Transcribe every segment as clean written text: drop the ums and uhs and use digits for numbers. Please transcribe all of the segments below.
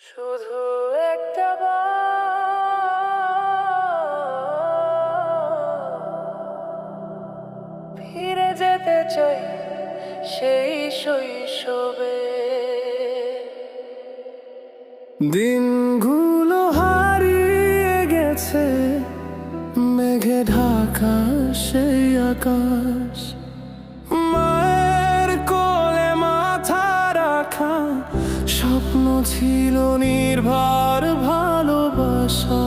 শুধু একটা ফিরে যেতে চাই সেই শৈশবে। দিনগুলো হারিয়ে গেছে, মেঘে ঢাকা সেই আকাশ, মায়ের কোলে মাথা রাখা স্বপ্ন ছিল নির্ভর ভালোবাসা।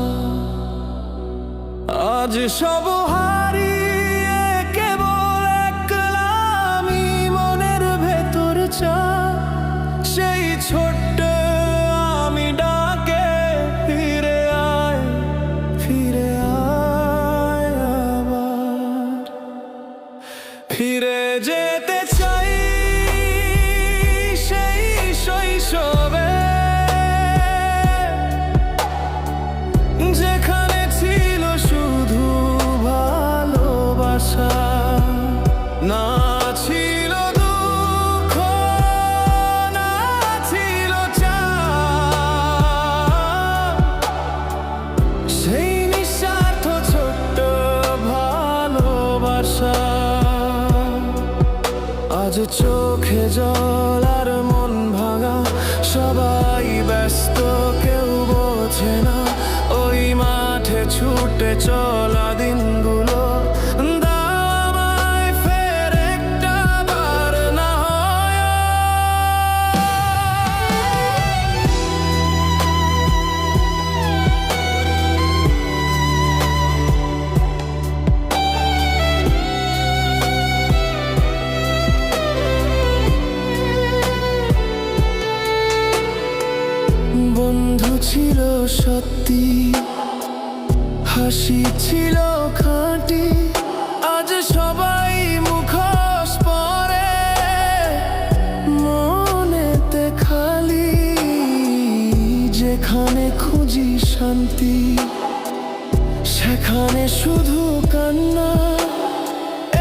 আজ সব হারিয়ে কেবল একলা আমি মনের ভেতর চাই সেই ছোট্ট আমি ডাকে ফিরে আয়, ফিরে আয় আবার। ফিরে যেতে চাই সেই শৈশবে, যেখানে ছিল শুধু ভালোবাসা, না ছিল দুঃখ, না ছিল চাপ, সেই নিঃস্বার্থ ছোট্ট ভালোবাসা। আজ চোখে জল আর মন ভাঙা, সবাই ব্যস্ত কেউ বোঝে না ওই মাঠে ছুটে চলা দিনগুলো। দাও ফের একটা বার না হয়। বন্ধু ছিল সত্যি, হাসি ছিল খাঁটি, আজ সবাই মুখোশ পরে, মনেতে খালি। যেখানে খুঁজি শান্তি সেখানে শুধু কান্না,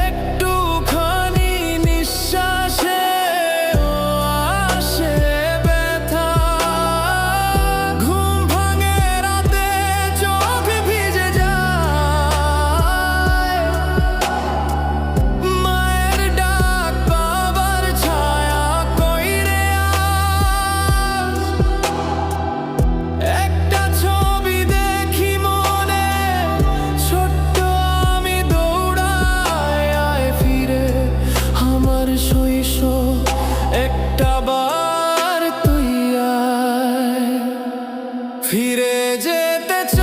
একটুখানি নিঃশ্বাসে আসে ব্যথা। ঘুম ভাঙে রাতে, চোখ ভিজে যায়, মায়ের ডাক বাবার ছায়া কইরে আজ। একটা ছবি দেখি মনে, ছোট্ট আমি দৌড়াই, আয় ফিরে আমার শৈশব একটা বার তুই আয়। ফিরে যেতে চাই